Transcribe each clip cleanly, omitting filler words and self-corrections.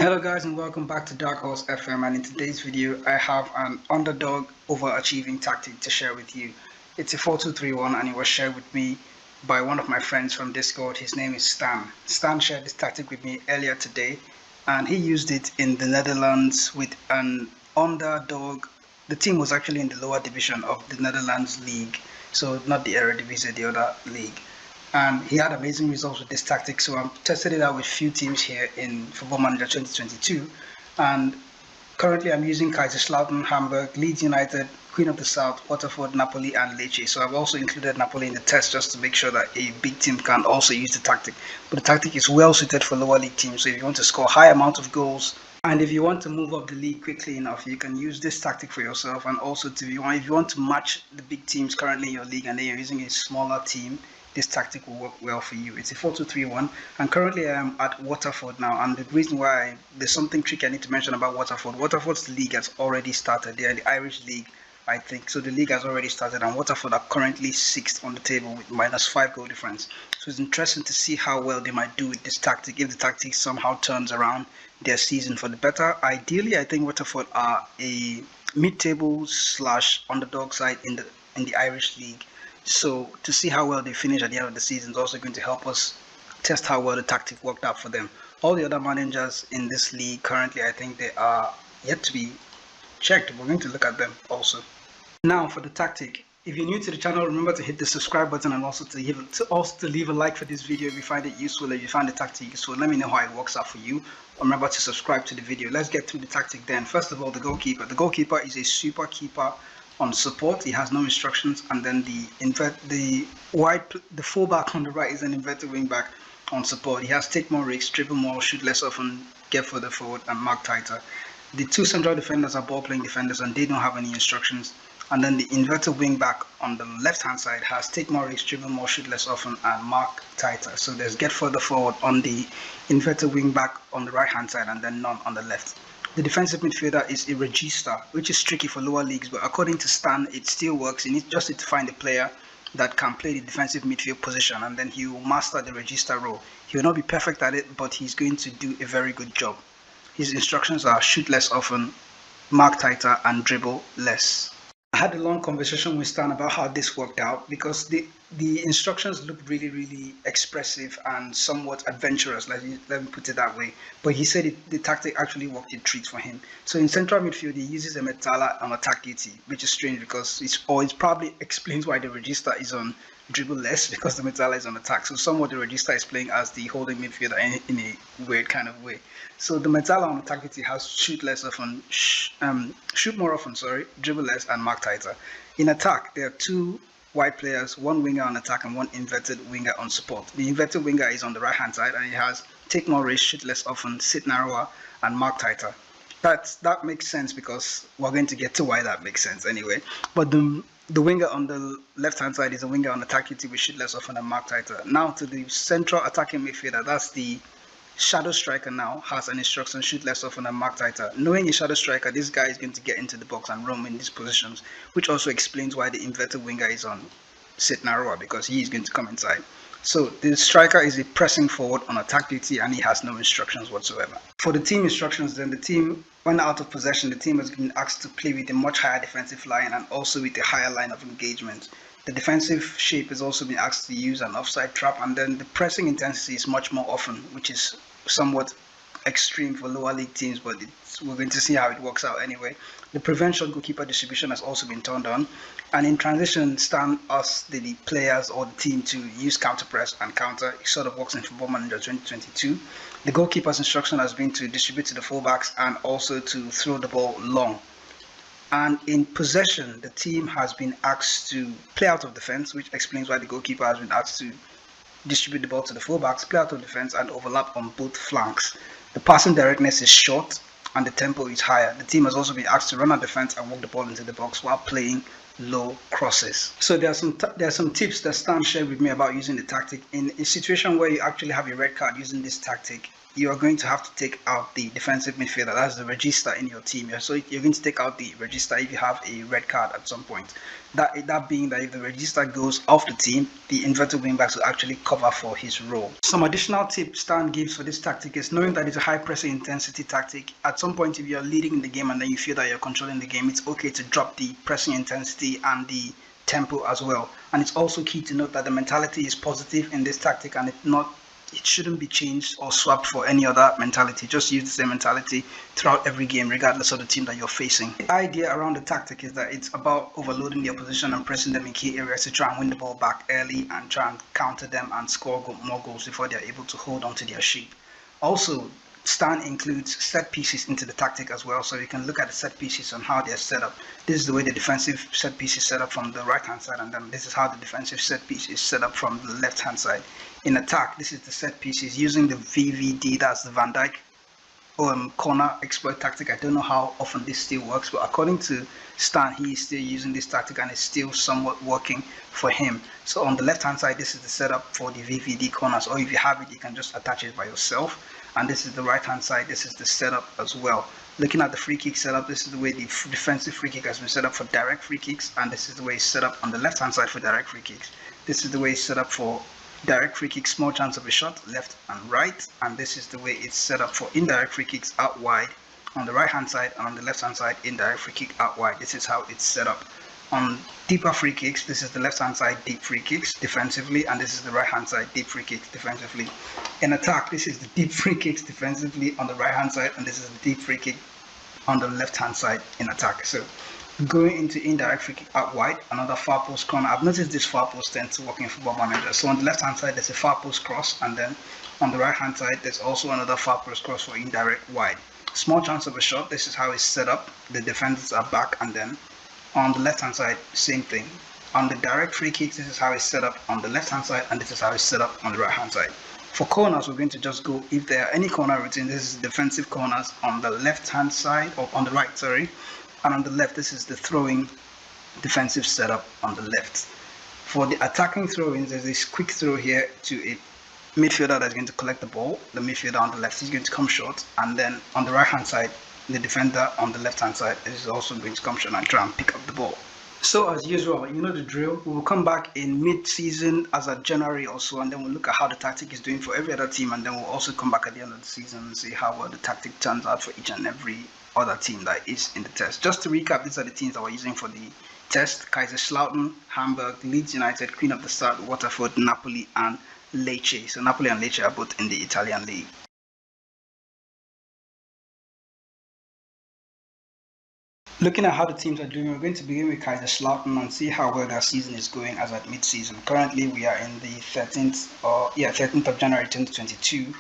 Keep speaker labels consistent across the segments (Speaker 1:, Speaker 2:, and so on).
Speaker 1: Hello guys and welcome back to Dark Horse FM, and in today's video I have an underdog overachieving tactic to share with you. It's a 4-2-3-1 and it was shared with me by one of my friends from Discord. His name is Stan. Stan shared this tactic with me earlier today and he used it in the Netherlands with an underdog. The team was actually in the lower division of the Netherlands league, so not the Eredivisie, the other league. And he had amazing results with this tactic, so I've tested it out with few teams here in Football Manager 2022. And currently I'm using Kaiserslautern, Hamburg, Leeds United, Queen of the South, Waterford, Napoli, and Lecce. So I've also included Napoli in the test just to make sure that a big team can also use the tactic. But the tactic is well suited for lower league teams, so if you want to score high amount of goals, and if you want to move up the league quickly enough, you can use this tactic for yourself. And also, if you want to match the big teams currently in your league and then you're using a smaller team, this tactic will work well for you. It's a 4-2-3-1, and currently I am at Waterford now. And the reason why, there's something tricky I need to mention about Waterford. Waterford's league has already started. They are in the Irish league, I think. So the league has already started, and Waterford are currently 6th on the table with -5 goal difference. So it's interesting to see how well they might do with this tactic, if the tactic somehow turns around their season for the better. Ideally, I think Waterford are a mid-table / underdog side in the Irish league. So to see how well they finish at the end of the season is also going to help us test how well the tactic worked out for them. All the other managers in this league currently, I think they are yet to be checked. We're going to look at them also. Now for the tactic. If you're new to the channel, remember to hit the subscribe button and also to leave a like for this video if you find it useful, if you find the tactic useful. Let me know how it works out for you. Remember to subscribe to the video. Let's get through the tactic then. First of all, the goalkeeper. The goalkeeper is a super keeper on support. He has no instructions, and then the fullback on the right is an inverted wing back on support. He has take more risks, dribble more, shoot less often, get further forward, and mark tighter. The two central defenders are ball playing defenders and they don't have any instructions. And then the inverted wing back on the left hand side has take more risks, dribble more, shoot less often, and mark tighter. So there's get further forward on the inverted wing back on the right hand side and then none on the left. The defensive midfielder is a regista, which is tricky for lower leagues, but according to Stan, it still works. You need to find a player that can play the defensive midfield position, and then he will master the regista role. He will not be perfect at it, but he's going to do a very good job. His instructions are shoot less often, mark tighter, and dribble less. I had a long conversation with Stan about how this worked out, because the instructions looked really expressive and somewhat adventurous, let me put it that way. But he said the tactic actually worked a treat for him. So in central midfield, he uses a Metala on attack duty, which is strange because it probably explains why the regista is on dribble less, because the Metala is on attack. So somewhat the regista is playing as the holding midfielder in a weird kind of way. So the Metala on attack duty has shoot less often, shoot more often, dribble less, and mark tighter. In attack, there are two wide players, one winger on attack and one inverted winger on support. The inverted winger is on the right hand side and he has take more risks, shoot less often, sit narrower, and mark tighter. That makes sense because we're going to get to why that makes sense anyway. But the winger on the left hand side is a winger on attack duty with shoot less often and mark tighter. Now to the central attacking midfielder, that's the shadow striker. Now has an instruction shoot less often and mark tighter. Knowing a shadow striker, this guy is going to get into the box and roam in these positions, which also explains why the inverted winger is on sit narrower, because he is going to come inside. So the striker is a pressing forward on attack duty and he has no instructions whatsoever. For the team instructions then, the team, when out of possession, the team has been asked to play with a much higher defensive line and also with a higher line of engagement. The defensive shape has also been asked to use an offside trap, and then the pressing intensity is much more often, which is somewhat extreme for lower league teams, but we're going to see how it works out anyway. The prevention goalkeeper distribution has also been turned on, and in transition, Stan asks the players or the team to use counter press and counter. It sort of works in Football Manager 2022. The goalkeeper's instruction has been to distribute to the fullbacks and also to throw the ball long. And in possession, the team has been asked to play out of defense, which explains why the goalkeeper has been asked to distribute the ball to the fullbacks, play out of defense, and overlap on both flanks. The passing directness is short and the tempo is higher. The team has also been asked to run at defense and walk the ball into the box while playing low crosses. So there are some tips that Stan shared with me about using the tactic. In a situation where you actually have a red card using this tactic, you are going to have to take out the defensive midfielder. That's the register in your team. So you're going to take out the register if you have a red card at some point. That being that if the register goes off the team, the inverted wingbacks will actually cover for his role. Some additional tips Stan gives for this tactic is knowing that it's a high pressing intensity tactic. At some point, if you're leading in the game and then you feel that you're controlling the game, it's okay to drop the pressing intensity and the tempo as well. And it's also key to note that the mentality is positive in this tactic, and it shouldn't be changed or swapped for any other mentality. Just use the same mentality throughout every game, regardless of the team that you're facing. The idea around the tactic is that it's about overloading the opposition and pressing them in key areas to try and win the ball back early and try and counter them and score more goals before they're able to hold on to their sheep. Also, Stan includes set pieces into the tactic as well, so you can look at the set pieces and how they're set up. This is the way the defensive set piece is set up from the right hand side, and then this is how the defensive set piece is set up from the left hand side. In attack, this is the set pieces using the VVD, that's the Van Dijk corner exploit tactic. I don't know how often this still works, but according to Stan, he is still using this tactic and it's still somewhat working for him. So on the left hand side, this is the setup for the VVD corners, or if you have it, you can just attach it by yourself. And this is the right hand side, this is the setup as well. Looking at the free kick setup, this is the way the defensive free kick has been set up for direct free kicks, and this is the way it's set up on the left hand side for direct free kicks. This is the way it's set up for direct free kick, small chance of a shot, left and right, and this is the way it's set up for indirect free kicks out wide on the right hand side, and on the left hand side indirect free kick out wide. This is how it's set up. On deeper free kicks, this is the left hand side deep free kicks defensively, and this is the right hand side deep free kicks defensively. In attack, this is the deep free kicks defensively on the right hand side, and this is the deep free kick on the left hand side in attack. So going into indirect free kick out wide, another far post corner. I've noticed this far post tends to work in Football Manager. So on the left hand side, there's a far post cross, and then on the right hand side, there's also another far post cross for indirect wide. Small chance of a shot. This is how it's set up. The defenders are back, and then on the left hand side, same thing. On the direct free kicks, this is how it's set up on the left hand side, and this is how it's set up on the right hand side. For corners, we're going to just go, if there are any corner routine, this is defensive corners on the left hand side, or on the right, sorry. And on the left, this is the throwing defensive setup on the left. For the attacking throw-ins, there's this quick throw here to a midfielder that's going to collect the ball. The midfielder on the left is going to come short, and then on the right hand side, the defender on the left hand side is also going to come short and try and pick up the ball. So as usual, you know the drill. We will come back in mid-season as of January or so, and then we'll look at how the tactic is doing for every other team, and then we'll also come back at the end of the season and see how well the tactic turns out for each and every other team that is in the test. Just to recap, these are the teams that we're using for the test: Kaiserslautern, Hamburg, Leeds United, Queen of the South, Waterford, Napoli, and Lecce. So Napoli and Lecce are both in the Italian league. Looking at how the teams are doing, we're going to begin with Kaiserslautern and see how well their season is going as at mid-season. Currently, we are in the 13th of January 2022,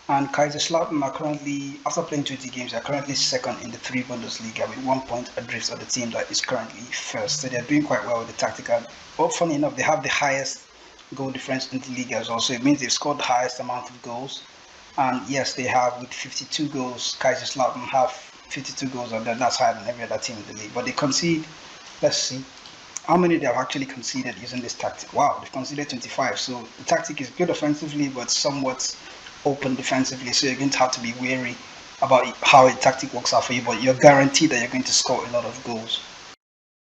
Speaker 1: and Kaiserslautern are currently, after playing 20 games, they are currently second in the 3 Bundesliga with 1 point adrift of the team that is currently first. So they are doing quite well with the tactical. But funny enough, they have the highest goal difference in the league as well. So it means they've scored the highest amount of goals. And yes, they have with 52 goals. Kaiserslautern have 52 goals, and that's higher than every other team in the league. But they concede, let's see how many they have actually conceded using this tactic. Wow, they've conceded 25. So the tactic is good offensively, but somewhat open defensively. So you're going to have to be wary about how a tactic works out for you, but you're guaranteed that you're going to score a lot of goals.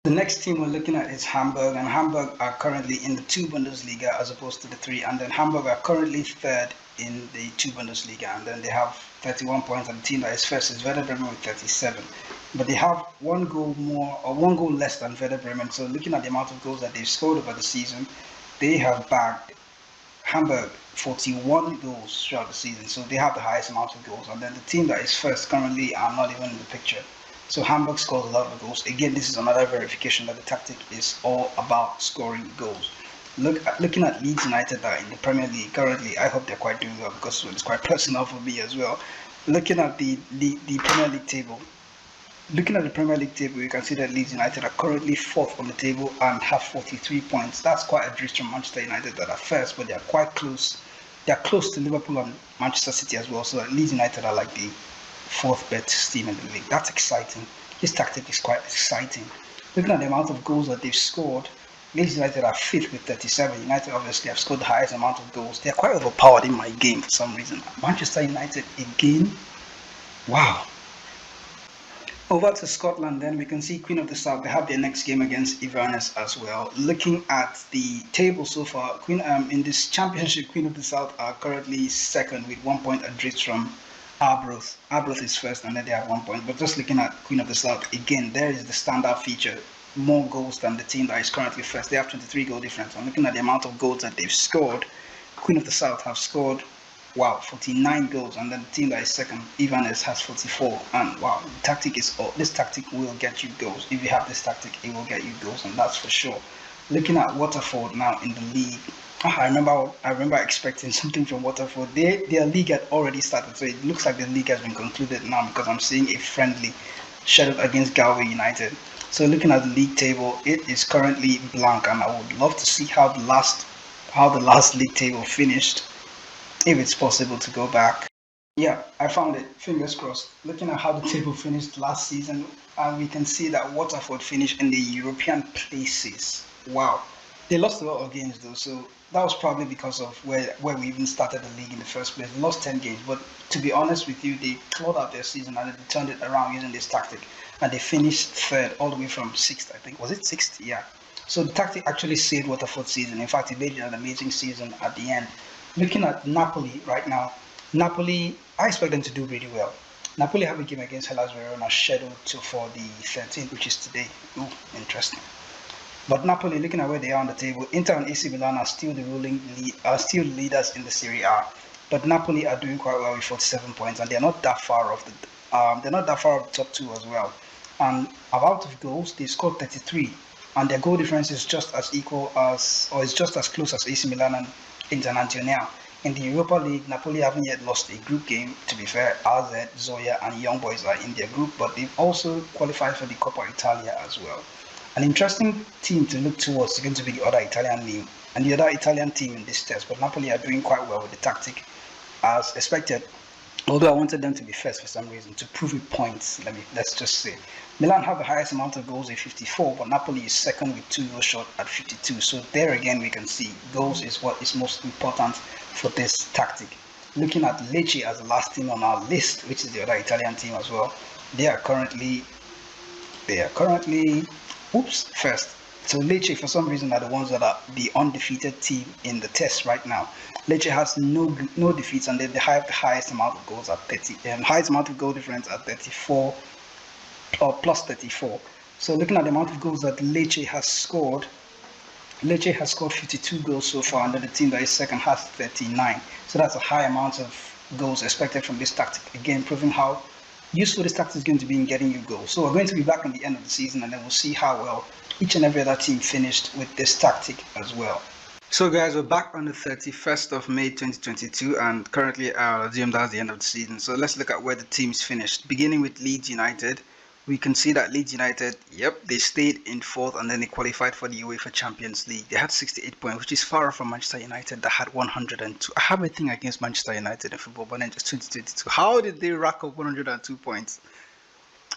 Speaker 1: The next team we're looking at is Hamburg, and Hamburg are currently in the 2 Bundesliga as opposed to the 3, and then Hamburg are currently third in the 2 Bundesliga, and then they have 31 points, and the team that is first is Werder Bremen with 37. But they have 1 goal more, or 1 goal less than Werder Bremen. So looking at the amount of goals that they've scored over the season, they have bagged Hamburg 41 goals throughout the season. So they have the highest amount of goals, and then the team that is first currently are not even in the picture. So Hamburg scores a lot of goals. Again, this is another verification that the tactic is all about scoring goals. Looking at Leeds United that are in the Premier League currently, I hope they're quite doing well because it's quite personal for me as well. Looking at the Premier League table, you can see that Leeds United are currently 4th on the table and have 43 points. That's quite a drift from Manchester United that are first, but they are quite close. They are close to Liverpool and Manchester City as well. So Leeds United are like the 4th best team in the league. That's exciting. This tactic is quite exciting. Looking at the amount of goals that they've scored, Leeds United are 5th with 37. United obviously have scored the highest amount of goals. They're quite overpowered in my game for some reason. Manchester United again. Wow. Over to Scotland, then we can see Queen of the South. They have their next game against Menace as well. Looking at the table so far, in this championship, Queen of the South are currently second with 1 point adrift from Arbroath. Arbroath is first, and then they have 1 point. But just looking at Queen of the South again, there is the standout feature: more goals than the team that is currently first. They have 23 goal difference. I'm looking at the amount of goals that they've scored. Queen of the South have scored, wow, 49 goals, and then the team that is second, Menace, has 44. And wow, the tactic is this tactic will get you goals. If you have this tactic, it will get you goals, and that's for sure. Looking at Waterford now in the league, I remember expecting something from Waterford. Their league had already started, so it looks like the league has been concluded now, because I'm seeing a friendly scheduled against Galway United. So looking at the league table, it is currently blank, and I would love to see how the last league table finished, if it's possible to go back. Yeah, I found it. Fingers crossed. Looking at how the table finished last season, we can see that Waterford finished in the European places. Wow. They lost a lot of games though, so that was probably because of where we even started the league in the first place. They lost 10 games, but to be honest with you, they clawed out their season and they turned it around using this tactic, and they finished third all the way from 6th, I think. Was it 6th? Yeah. So the tactic actually saved Waterford's season. In fact, it made it an amazing season at the end. Looking at Napoli right now, Napoli, I expect them to do really well. Napoli have a game against Hellas Verona scheduled for the 13th, which is today. Ooh, interesting. But Napoli, looking at where they are on the table, Inter and AC Milan are still still leaders in the Serie A. But Napoli are doing quite well with 47 points, and they're not that far off the top two as well. And about of goals, they scored 33, and their goal difference is just as close as AC Milan and Internazionale. In the Europa League, Napoli haven't yet lost a group game. To be fair, AZ, Zoya, and Young Boys are in their group, but they've also qualified for the Coppa Italia as well. An interesting team to look towards is going to be the other Italian team in this test, but Napoli are doing quite well with the tactic as expected. Although I wanted them to be first for some reason, to prove it points, let's just say. Milan have the highest amount of goals at 54, but Napoli is second with 2 goals short at 52. So there again, we can see goals is what is most important for this tactic. Looking at Lecce as the last team on our list, which is the other Italian team as well, they are currently first. So Lecce, for some reason, are the ones that are the undefeated team in the test right now. Lecce has no defeats, and they have the highest amount of goals at 30, highest amount of goal difference at 34, or plus 34. So looking at the amount of goals that Lecce has scored 52 goals so far, and then the team that is second has 39. So that's a high amount of goals expected from this tactic. Again, proving how useful this tactic is going to be in getting you goals. So we're going to be back at the end of the season, and then we'll see how well each and every other team finished with this tactic as well. So guys, we're back on the 31st of May 2022, and currently I'll assume that's the end of the season. So let's look at where the teams finished. Beginning with Leeds United, we can see that Leeds United, they stayed in 4th, and then they qualified for the UEFA Champions League. They had 68 points, which is far from Manchester United that had 102. I have a thing against Manchester United in football, but then just 2022. How did they rack up 102 points?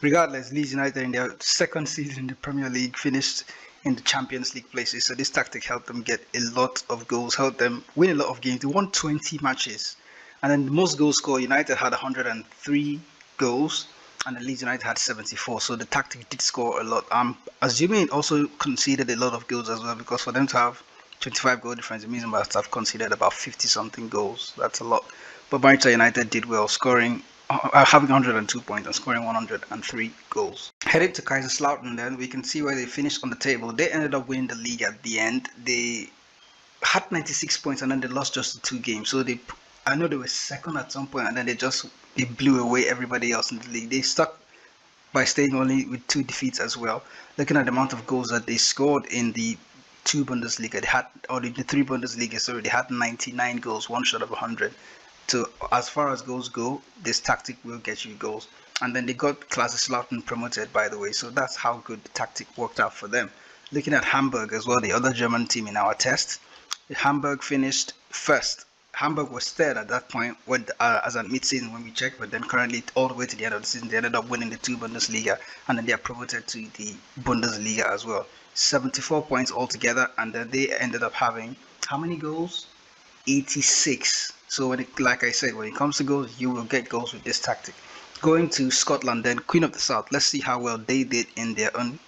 Speaker 1: Regardless, Leeds United in their second season in the Premier League finished in the Champions League places. So this tactic helped them get a lot of goals, helped them win a lot of games. They won 20 matches. And then the most goals scored, United had 103 goals, and the Leeds United had 74. So the tactic did score a lot. I'm assuming it also conceded a lot of goals as well, because for them to have 25 goal difference, it means they must have conceded about 50 something goals. That's a lot. But Manchester United did well, having 102 points and scoring 103 goals. Headed to Kaiserslautern, then we can see where they finished on the table. They ended up winning the league at the end. They had 96 points, and then they lost just 2 games. So I know they were second at some point, and then they blew away everybody else in the league. They stuck by staying only with 2 defeats as well. Looking at the amount of goals that they scored in the 2 Bundesliga, the 3 Bundesliga, sorry, they had 99 goals, 1 short of 100. So as far as goals go, this tactic will get you goals. And then they got Kaiserslautern promoted, by the way. So that's how good the tactic worked out for them. Looking at Hamburg as well, the other German team in our test. Hamburg finished first Hamburg was third at that point when, as at mid-season when we checked, but then currently all the way to the end of the season they ended up winning the two Bundesliga, and then they are promoted to the Bundesliga as well. 74 points altogether, and then they ended up having how many goals? 86. So when it, like I said, when it comes to goals, you will get goals with this tactic. Going to Scotland, then Queen of the South. Let's see how well they did in their own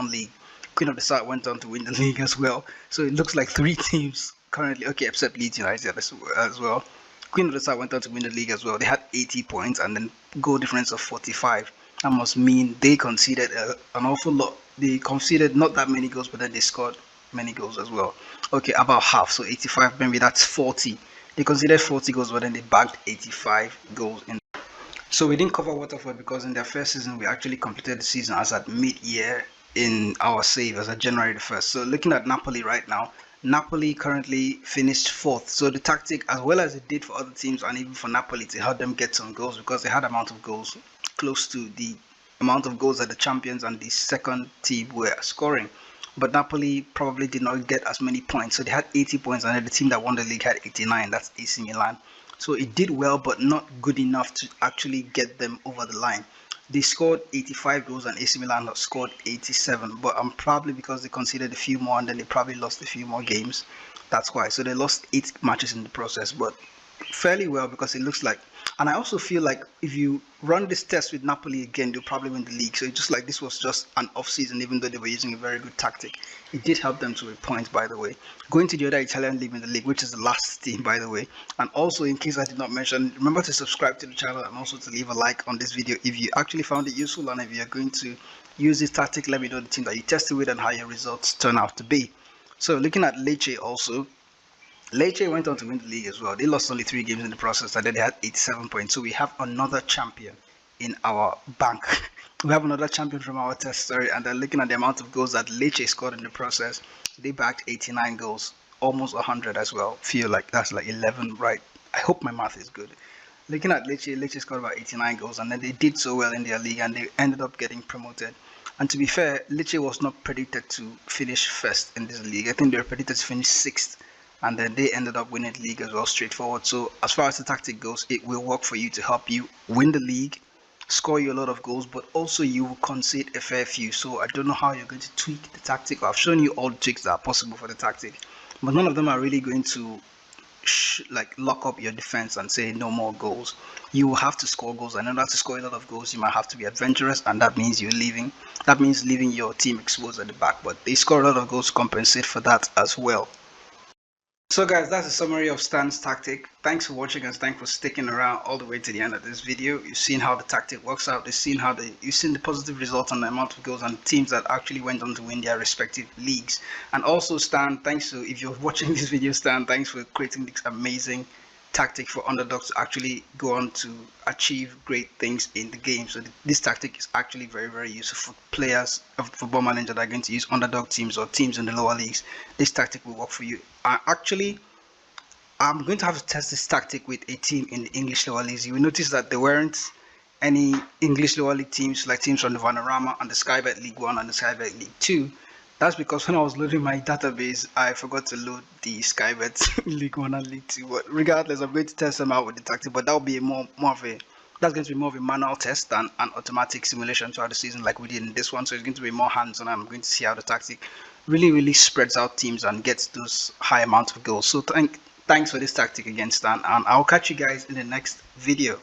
Speaker 1: league. Queen of the South went on to win the league as well. So it looks like three teams currently, okay, except Leeds United as well. Queen of the South went on to win the league as well. They had 80 points and then goal difference of 45. That must mean they conceded an awful lot. They conceded not that many goals, but then they scored many goals as well. Okay, about half, so 85, maybe that's 40. They conceded 40 goals, but then they bagged 85 goals in. So we didn't cover Waterford because in their first season we actually completed the season as at mid-year in our save as at January the 1st. So looking at Napoli right now, Napoli currently finished fourth. So the tactic, as well as it did for other teams and even for Napoli, to help them get some goals because they had amount of goals close to the amount of goals that the champions and the second team were scoring. But Napoli probably did not get as many points. So they had 80 points, and then the team that won the league had 89. That's AC Milan. So it did well, but not good enough to actually get them over the line. They scored 85 goals and AC Milan scored 87, but probably because they conceded a few more and then they probably lost a few more games. That's why. So they lost 8 matches in the process, but fairly well because it looks like. And I also feel like if you run this test with Napoli again, they'll probably win the league. So it's just like this was just an off season, even though they were using a very good tactic. It did help them to a point, by the way. Going to the other Italian league in the league, which is the last team, by the way. And also, in case I did not mention, remember to subscribe to the channel and also to leave a like on this video if you actually found it useful, and if you're going to use this tactic, let me know the team that you tested with and how your results turn out to be. So looking at Lecce also, Lecce went on to win the league as well. They lost only 3 games in the process, and then they had 87 points. So we have another champion in our bank. We have another champion from our test, sorry. And then looking at the amount of goals that Lecce scored in the process, they bagged 89 goals, almost 100 as well. Feel like that's like 11, right? I hope my math is good. Looking at Lecce, Lecce scored about 89 goals, and then they did so well in their league, and they ended up getting promoted. And to be fair, Lecce was not predicted to finish first in this league. I think they were predicted to finish 6th. And then they ended up winning the league as well, straightforward. So as far as the tactic goes, it will work for you to help you win the league, score you a lot of goals, but also you will concede a fair few. So I don't know how you're going to tweak the tactic. I've shown you all the tricks that are possible for the tactic, but none of them are really going to like lock up your defense and say no more goals. You will have to score goals, and in order to score a lot of goals, you might have to be adventurous, and that means leaving your team exposed at the back. But they score a lot of goals to compensate for that as well. So guys, that's a summary of Stan's tactic. Thanks for watching and thanks for sticking around all the way to the end of this video. You've seen how the tactic works out. You've seen the positive results on the amount of goals and teams that actually went on to win their respective leagues. And also Stan, if you're watching this video, Stan, thanks for creating this amazing tactic for underdogs to actually go on to achieve great things in the game. So this tactic is actually very, very useful for players of Football Manager that are going to use underdog teams or teams in the lower leagues. This tactic will work for you. I'm going to have to test this tactic with a team in the English lower leagues. You will notice that there weren't any English lower league teams, like teams from the Vanarama and the Sky Bet League 1 and the Sky Bet League 2. That's because when I was loading my database, I forgot to load the Sky Bet League 1 and League 2. But regardless, I'm going to test them out with the tactic, but that will be that's going to be more of a manual test than an automatic simulation throughout the season like we did in this one. So it's going to be more hands-on. I'm going to see how the tactic really spreads out teams and gets those high amounts of goals. So thanks for this tactic again, Stan, and I'll catch you guys in the next video.